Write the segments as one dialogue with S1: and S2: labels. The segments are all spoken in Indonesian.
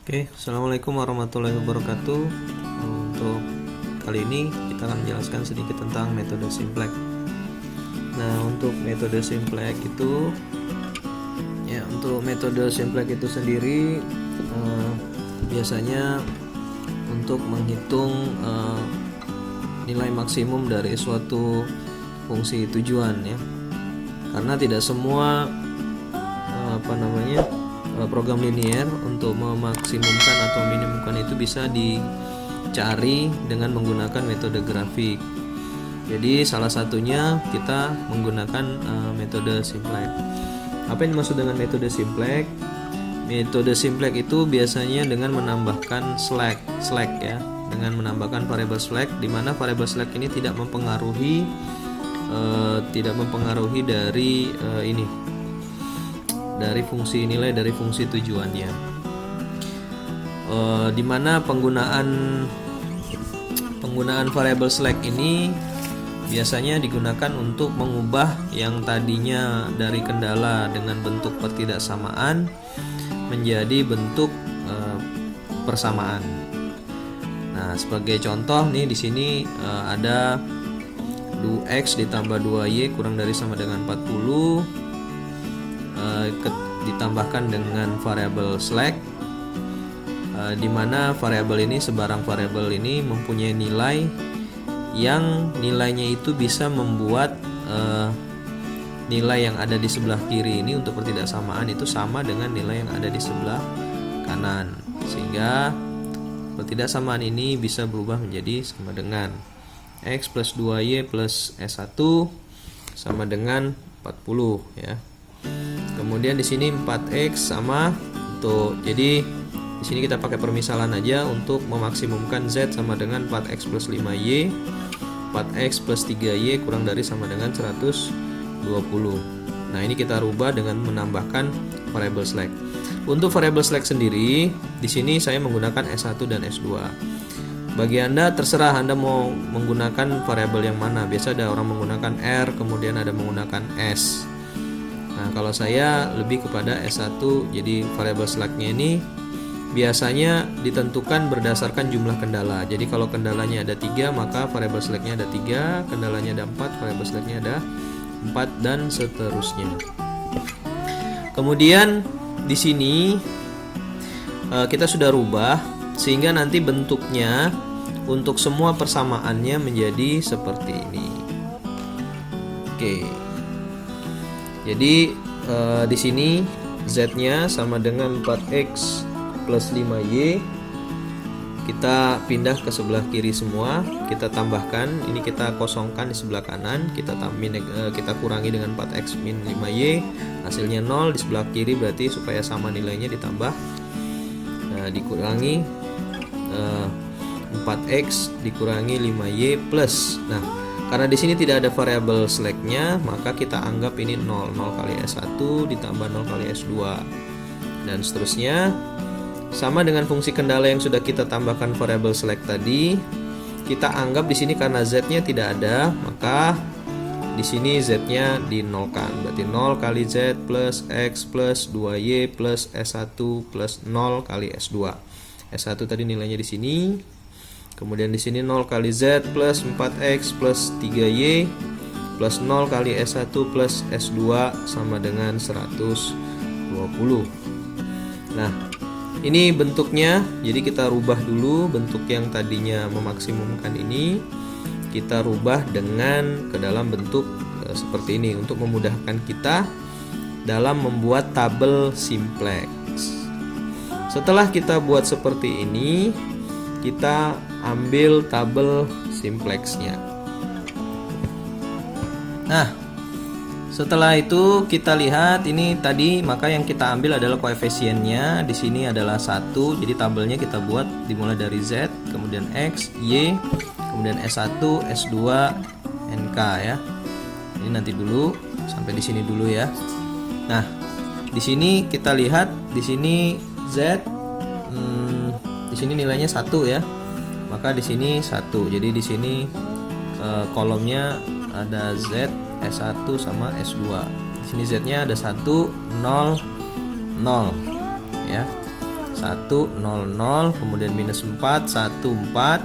S1: Oke, Assalamualaikum warahmatullahi wabarakatuh. Untuk kali ini kita akan menjelaskan sedikit tentang metode simplex. Nah, untuk metode simplex itu, itu sendiri biasanya untuk menghitung nilai maksimum dari suatu fungsi tujuan, ya. Karena tidak semua program linear untuk memaksimumkan atau minimumkan itu bisa dicari dengan menggunakan metode grafik. Jadi salah satunya kita menggunakan metode simplex. Apa yang dimaksud dengan metode simplex? Metode simplex itu biasanya dengan menambahkan slack ya, dengan menambahkan variabel slack, di mana variabel slack ini tidak mempengaruhi dari fungsi nilai dari fungsi tujuannya, dimana penggunaan variabel slack ini biasanya digunakan untuk mengubah yang tadinya dari kendala dengan bentuk pertidaksamaan menjadi bentuk persamaan. Nah, sebagai contoh nih di sini ada 2x ditambah 2y kurang dari sama dengan 40 ditambahkan dengan variabel slack, di mana variabel ini, sebarang variabel ini mempunyai nilai yang nilainya itu bisa membuat nilai yang ada di sebelah kiri ini untuk pertidaksamaan itu sama dengan nilai yang ada di sebelah kanan, sehingga pertidaksamaan ini bisa berubah menjadi sama dengan x plus 2y plus s1 sama dengan 40, ya. Kemudian di sini 4x sama untuk, jadi di sini kita pakai permisalan aja untuk memaksimumkan z sama dengan 4x plus 5y, 4x plus 3y kurang dari sama dengan 120. Nah, ini kita rubah dengan menambahkan variabel slack. Untuk variabel slack sendiri, di sini saya menggunakan S1 dan S2. Bagi Anda terserah Anda mau menggunakan variabel yang mana. Biasa ada orang menggunakan R, kemudian ada menggunakan S. Nah, kalau saya lebih kepada S1, jadi variabel slacknya ini biasanya ditentukan berdasarkan jumlah kendala. Jadi kalau kendalanya ada 3, maka variabel slacknya ada 3, kendalanya ada 4, variabel slacknya ada 4, dan seterusnya. Kemudian di sini kita sudah rubah sehingga nanti bentuknya untuk semua persamaannya menjadi seperti ini. Oke. Jadi di sini z-nya sama dengan 4x plus 5y. Kita pindah ke sebelah kiri semua, kita tambahkan, ini kita kosongkan di sebelah kanan, kita kurangi dengan 4x min 5y, hasilnya 0. Di sebelah kiri berarti supaya sama nilainya ditambah, dikurangi 4x dikurangi 5y plus. Nah, karena di sini tidak ada variabel slacknya, maka kita anggap ini 0 kali S1 ditambah 0 kali S2 dan seterusnya. Sama dengan fungsi kendala yang sudah kita tambahkan variabel slack tadi, kita anggap di sini karena z-nya tidak ada, maka di sini z-nya dinolkan. Berarti 0 kali z plus x plus 2y plus S1 plus 0 kali S2. S1 tadi nilainya di sini. Kemudian di sini 0 kali z plus 4x plus 3y plus 0 kali S1 plus S2 sama dengan 120. Nah, ini bentuknya. Jadi kita rubah dulu bentuk yang tadinya memaksimumkan ini, kita rubah dengan ke dalam bentuk seperti ini untuk memudahkan kita dalam membuat tabel simplex. Setelah kita buat seperti ini, kita ambil tabel simplexnya. Nah, setelah itu kita lihat ini tadi, maka yang kita ambil adalah koefisiennya. Di sini adalah 1. Jadi tabelnya kita buat dimulai dari z, kemudian x, y, kemudian S1, S2, NK, ya. Ini nanti dulu, sampai di sini dulu, ya. Nah, di sini kita lihat di sini z, di sini nilainya 1, ya. Maka di sini 1. Jadi di sini kolomnya ada z, S1 sama S2. Di sini z-nya ada 1, 0, 0, ya. 1 0 0, kemudian minus 4 1 4,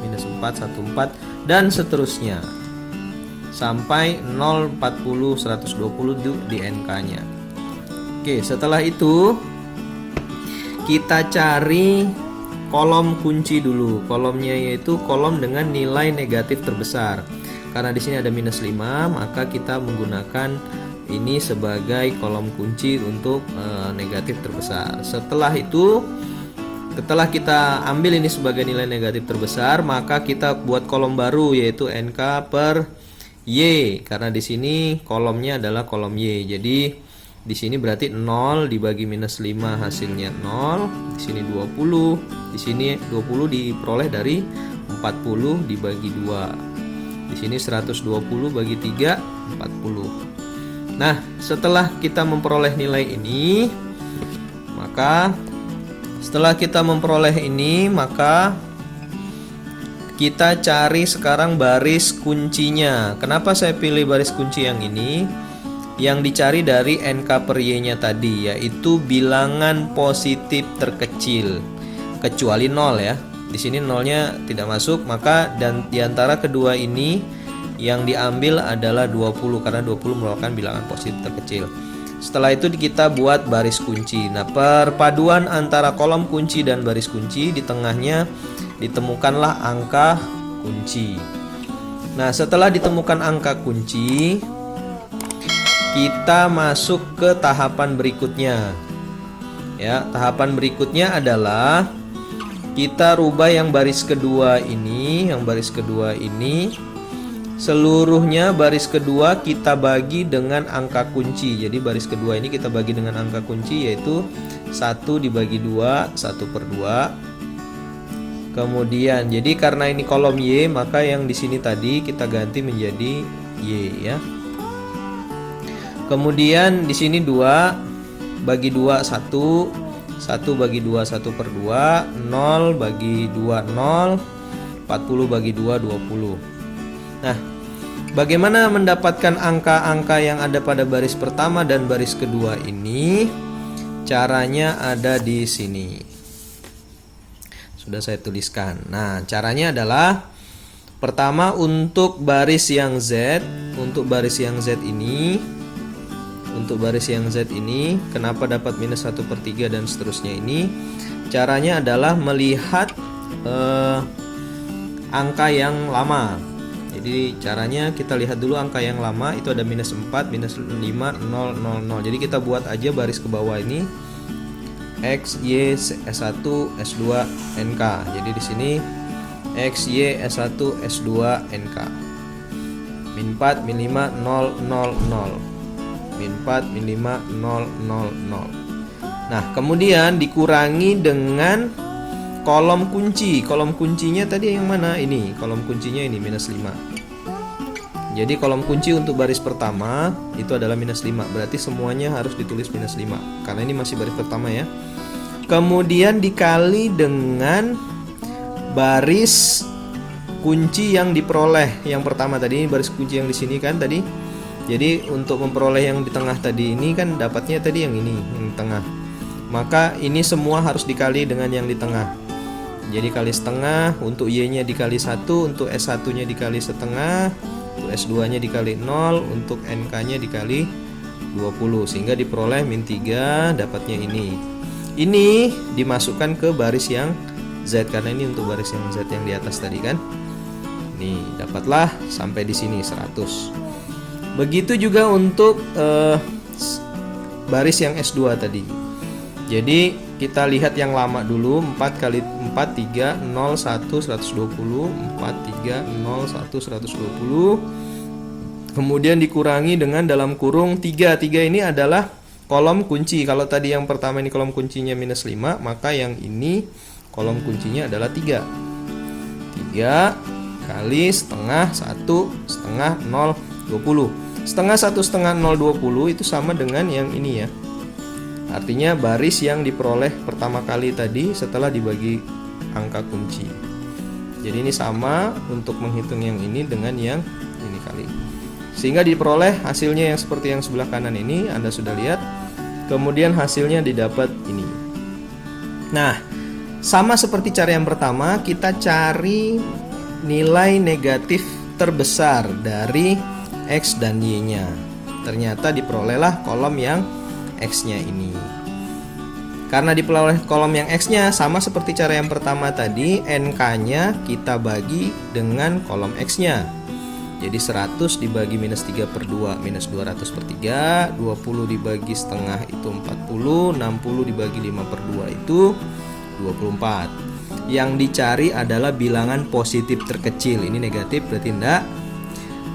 S1: minus 4 1 4, dan seterusnya sampai 0 40 120 di NK-nya. Oke, setelah itu kita cari kolom kunci dulu. Kolomnya yaitu kolom dengan nilai negatif terbesar. Karena di sini ada minus 5, maka kita menggunakan ini sebagai kolom kunci untuk negatif terbesar. Setelah itu, setelah kita ambil ini sebagai nilai negatif terbesar, maka kita buat kolom baru yaitu NK per Y. Karena di sini kolomnya adalah kolom Y. Jadi di sini berarti 0 dibagi minus 5 hasilnya 0. Di sini 20. Di sini 20 diperoleh dari 40 dibagi 2. Di sini 120 bagi 3 40. Nah, setelah kita memperoleh nilai ini, maka kita cari sekarang baris kuncinya. Kenapa saya pilih baris kunci yang ini? Yang dicari dari NK per Y-nya tadi, yaitu bilangan positif terkecil kecuali 0 ya. Di sini 0-nya tidak masuk, maka dan diantara kedua ini yang diambil adalah 20 karena 20 merupakan bilangan positif terkecil. Setelah itu kita buat baris kunci. Nah, perpaduan antara kolom kunci dan baris kunci, di tengahnya ditemukanlah angka kunci. Nah, setelah ditemukan angka kunci, kita masuk ke tahapan berikutnya. Ya, tahapan berikutnya adalah kita rubah yang baris kedua ini, seluruhnya baris kedua kita bagi dengan angka kunci. Jadi baris kedua ini kita bagi dengan angka kunci, yaitu 1 dibagi 2, 1/2. Kemudian, jadi karena ini kolom Y, maka yang di sini tadi kita ganti menjadi Y ya. Kemudian di sini 2 bagi 2 1, 1 bagi 2 1/2, 0 bagi 2 0, 40 bagi 2 20. Nah, bagaimana mendapatkan angka-angka yang ada pada baris pertama dan baris kedua ini? Caranya ada di sini. Sudah saya tuliskan. Nah, caranya adalah pertama untuk baris yang Z, kenapa dapat minus 1/3 dan seterusnya ini? Caranya adalah melihat angka yang lama. Jadi caranya kita lihat dulu angka yang lama, itu ada minus 4, minus 5, 0, 0, 0. Jadi kita buat aja baris ke bawah ini X, Y, S1, S2, NK. Jadi di sini X, Y, S1, S2, NK. Min 4, min 5, 0, 0, 0. Min 4, min 5, 0, 0, 0. Nah, kemudian dikurangi dengan kolom kunci. Kolom kuncinya tadi yang mana? Ini, kolom kuncinya ini minus 5. Jadi kolom kunci untuk baris pertama itu adalah minus 5. Berarti semuanya harus ditulis minus 5 karena ini masih baris pertama ya. Kemudian dikali dengan baris kunci yang diperoleh. Yang pertama tadi baris kunci yang di sini kan tadi. Jadi untuk memperoleh yang di tengah tadi ini kan dapatnya tadi yang ini, yang di tengah. Maka ini semua harus dikali dengan yang di tengah. Jadi kali setengah, untuk Y-nya dikali 1, untuk S1-nya dikali setengah, untuk S2-nya dikali 0, untuk NK-nya dikali 20, sehingga diperoleh min 3, dapatnya ini. Ini dimasukkan ke baris yang Z karena ini untuk baris yang Z yang di atas tadi kan. Nih, dapatlah sampai di sini 100. Begitu juga untuk baris yang S2 tadi. Jadi kita lihat yang lama dulu, 4 kali 4 3 0 1 120, 4 3 0 1 120. Kemudian dikurangi dengan dalam kurung 3. 3 ini adalah kolom kunci. Kalau tadi yang pertama ini kolom kuncinya minus 5, maka yang ini kolom kuncinya adalah 3. 3 kali setengah 1 setengah 0 20. Setengah 1 setengah 0 20 itu sama dengan yang ini ya. Artinya baris yang diperoleh pertama kali tadi setelah dibagi angka kunci. Jadi ini sama untuk menghitung yang ini dengan yang ini kali. Sehingga diperoleh hasilnya yang seperti yang sebelah kanan ini, Anda sudah lihat. Kemudian hasilnya didapat ini. Nah, sama seperti cara yang pertama, kita cari nilai negatif terbesar dari X dan Y-nya. Ternyata diperolehlah kolom yang X-nya ini. Karena diperoleh kolom yang X-nya sama seperti cara yang pertama tadi, NK-nya kita bagi dengan kolom X-nya. Jadi 100 dibagi minus 3 per 2 minus 200 per 3, 20 dibagi setengah itu 40, 60 dibagi 5 per 2 itu 24. Yang dicari adalah bilangan positif terkecil. Ini negatif berarti enggak.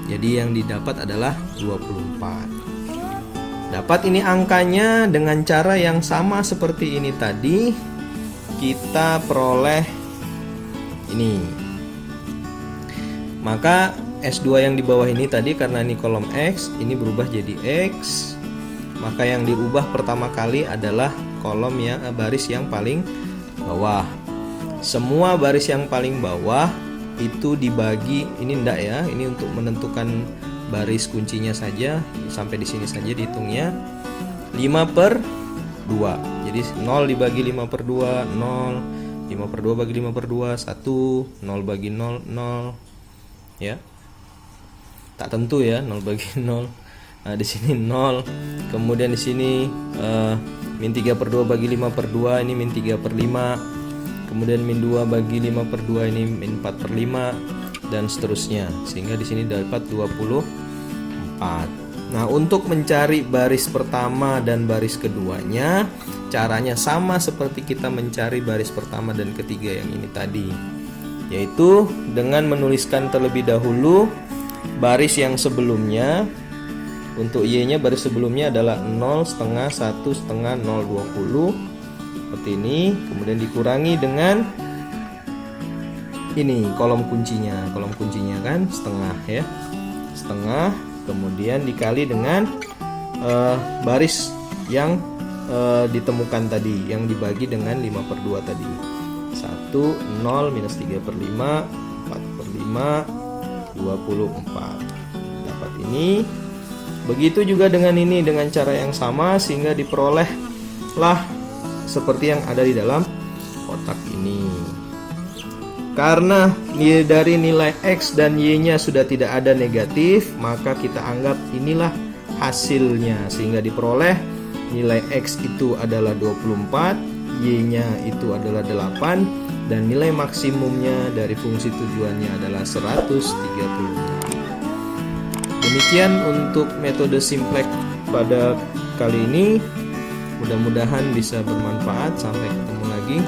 S1: Jadi yang didapat adalah 24. Dapat ini angkanya dengan cara yang sama seperti ini tadi. Kita peroleh ini. Maka S2 yang di bawah ini tadi karena ini kolom X, ini berubah jadi X. Maka yang diubah pertama kali adalah kolom yang baris yang paling bawah. Semua baris yang paling bawah itu dibagi, ini enggak ya, ini untuk menentukan baris kuncinya saja, sampai di sini saja dihitungnya 5 per 2. Jadi 0 dibagi 5 per 2, 0. 5 per 2 bagi 5 per 2, 1. 0 bagi 0, 0. Ya. Tak tentu ya, 0 bagi 0. Nah, di sini 0. Kemudian di sini min 3 per 2 bagi 5 per 2, ini min 3 per 5. Kemudian min 2 bagi 5 per 2, ini min 4 per 5, dan seterusnya. Sehingga di sini dapat 24. Nah, untuk mencari baris pertama dan baris keduanya, caranya sama seperti kita mencari baris pertama dan ketiga yang ini tadi, yaitu dengan menuliskan terlebih dahulu baris yang sebelumnya. Untuk Y-nya baris sebelumnya adalah 0, setengah, 1, setengah, 0, 20 seperti ini. Kemudian dikurangi dengan ini kolom kuncinya. Kolom kuncinya kan setengah ya, setengah. Kemudian dikali dengan baris yang ditemukan tadi, yang dibagi dengan 5 per 2 tadi. 1, 0, minus 3 per 5, 4 per 5, 24. Dapat ini. Begitu juga dengan ini, dengan cara yang sama, sehingga diperolehlah seperti yang ada di dalam kotak ini. Karena dari nilai X dan Y-nya sudah tidak ada negatif, maka kita anggap inilah hasilnya, sehingga diperoleh nilai X itu adalah 24, Y-nya itu adalah 8, dan nilai maksimumnya dari fungsi tujuannya adalah 130. Demikian untuk metode simplex pada kali ini. Mudah-mudahan bisa bermanfaat. Sampai ketemu lagi.